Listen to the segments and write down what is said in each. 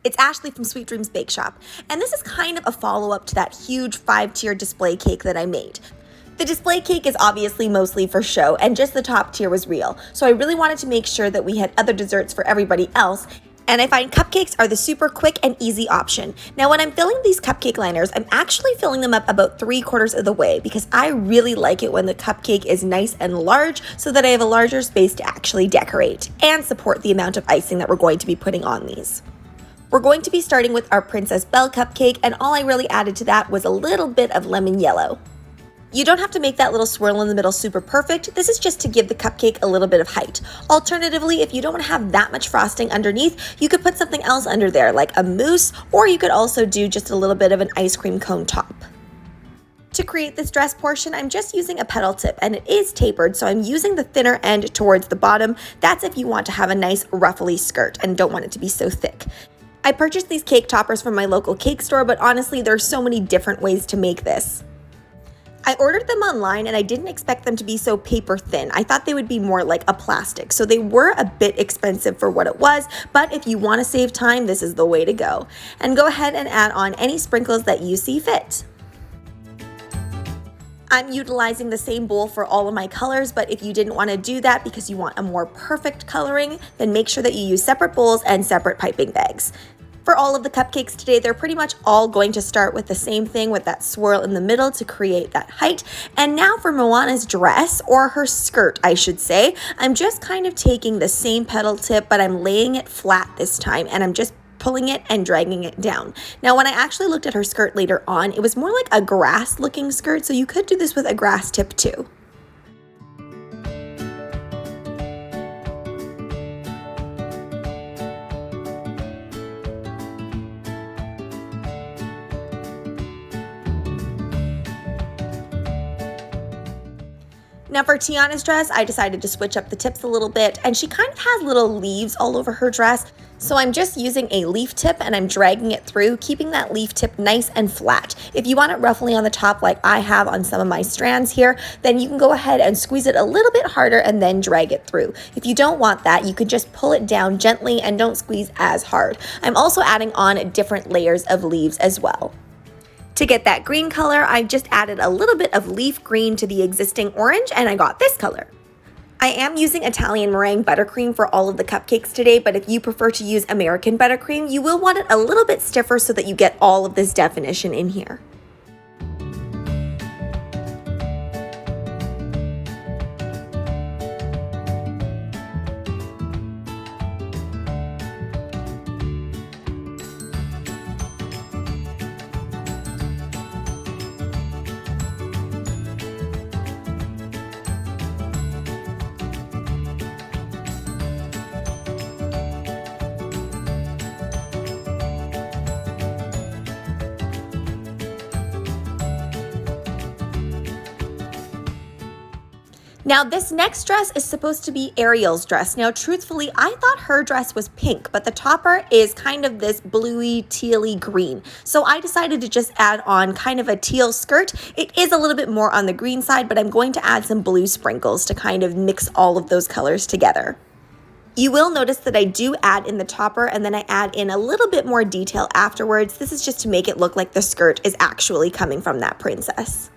It's Ashleigh from Sweet Dreams Bake Shop, and this is kind of a follow-up to that huge 5-tier display cake that I made. The display cake is obviously mostly for show, and just the top tier was real, so I really wanted to make sure that we had other desserts for everybody else, and I find cupcakes are the super quick and easy option. Now when I'm filling these cupcake liners, I'm actually filling them up about 3/4 of the way because I really like it when the cupcake is nice and large so that I have a larger space to actually decorate and support the amount of icing that we're going to be putting on these. We're going to be starting with our Princess Belle cupcake, and all I really added to that was a little bit of lemon yellow. You don't have to make that little swirl in the middle super perfect. This is just to give the cupcake a little bit of height. Alternatively, if you don't want to have that much frosting underneath, you could put something else under there, like a mousse, or you could also do just a little bit of an ice cream cone top. To create this dress portion, I'm just using a petal tip, and it is tapered, so I'm using the thinner end towards the bottom. That's if you want to have a nice ruffly skirt and don't want it to be so thick. I purchased these cake toppers from my local cake store, but honestly, there are so many different ways to make this. I ordered them online and I didn't expect them to be so paper thin. I thought they would be more like a plastic, so they were a bit expensive for what it was, but if you want to save time, this is the way to go. And go ahead and add on any sprinkles that you see fit. I'm utilizing the same bowl for all of my colors, but if you didn't want to do that because you want a more perfect coloring, then make sure that you use separate bowls and separate piping bags. For all of the cupcakes today, they're pretty much all going to start with the same thing with that swirl in the middle to create that height. And now for Moana's dress, or her skirt, I should say, I'm just kind of taking the same petal tip, but I'm laying it flat this time, and I'm just pulling it and dragging it down. Now, when I actually looked at her skirt later on, it was more like a grass looking skirt, so you could do this with a grass tip too. Now for Tiana's dress, I decided to switch up the tips a little bit, and she kind of has little leaves all over her dress. So I'm just using a leaf tip and I'm dragging it through, keeping that leaf tip nice and flat. If you want it roughly on the top like I have on some of my strands here, then you can go ahead and squeeze it a little bit harder and then drag it through. If you don't want that, you could just pull it down gently and don't squeeze as hard. I'm also adding on different layers of leaves as well. To get that green color, I just added a little bit of leaf green to the existing orange, and I got this color. I am using Italian meringue buttercream for all of the cupcakes today, but if you prefer to use American buttercream, you will want it a little bit stiffer so that you get all of this definition in here. Now this next dress is supposed to be Ariel's dress. Now truthfully, I thought her dress was pink, but the topper is kind of this bluey, tealy green. So I decided to just add on kind of a teal skirt. It is a little bit more on the green side, but I'm going to add some blue sprinkles to kind of mix all of those colors together. You will notice that I do add in the topper and then I add in a little bit more detail afterwards. This is just to make it look like the skirt is actually coming from that princess.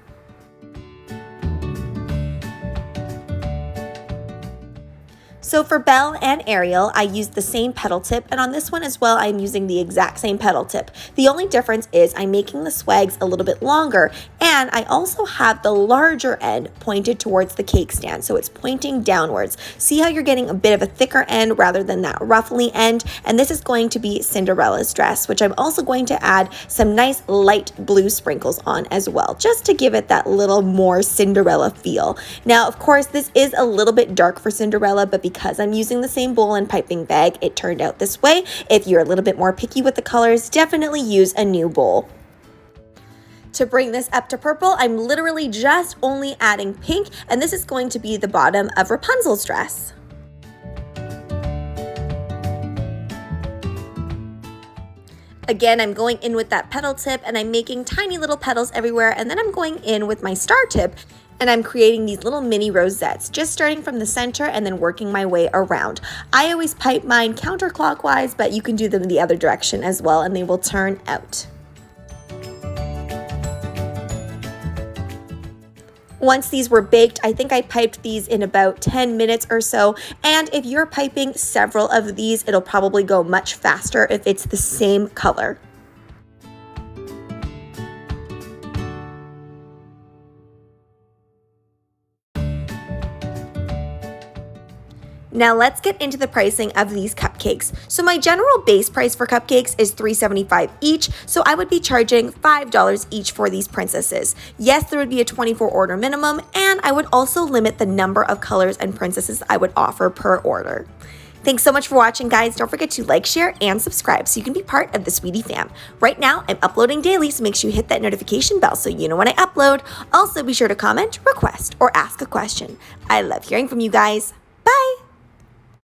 So for Belle and Ariel, I used the same petal tip, and on this one as well, I'm using the exact same petal tip. The only difference is I'm making the swags a little bit longer, and I also have the larger end pointed towards the cake stand, so it's pointing downwards. See how you're getting a bit of a thicker end rather than that ruffly end, and this is going to be Cinderella's dress, which I'm also going to add some nice light blue sprinkles on as well, just to give it that little more Cinderella feel. Now, of course, this is a little bit dark for Cinderella, but because I'm using the same bowl and piping bag, it turned out this way. If you're a little bit more picky with the colors, definitely use a new bowl. To bring this up to purple, I'm literally just only adding pink, and this is going to be the bottom of Rapunzel's dress. Again, I'm going in with that petal tip and I'm making tiny little petals everywhere, and then I'm going in with my star tip And I'm creating these little mini rosettes, just starting from the center and then working my way around. I always pipe mine counterclockwise, but you can do them the other direction as well, and they will turn out. Once these were baked, I think I piped these in about 10 minutes or so. And if you're piping several of these, it'll probably go much faster if it's the same color. Now let's get into the pricing of these cupcakes. So my general base price for cupcakes is $3.75 each, so I would be charging $5 each for these princesses. Yes, there would be a 24 order minimum, and I would also limit the number of colors and princesses I would offer per order. Thanks so much for watching, guys. Don't forget to like, share, and subscribe so you can be part of the Sweetie fam. Right now, I'm uploading daily, so make sure you hit that notification bell so you know when I upload. Also, be sure to comment, request, or ask a question. I love hearing from you guys. Bye!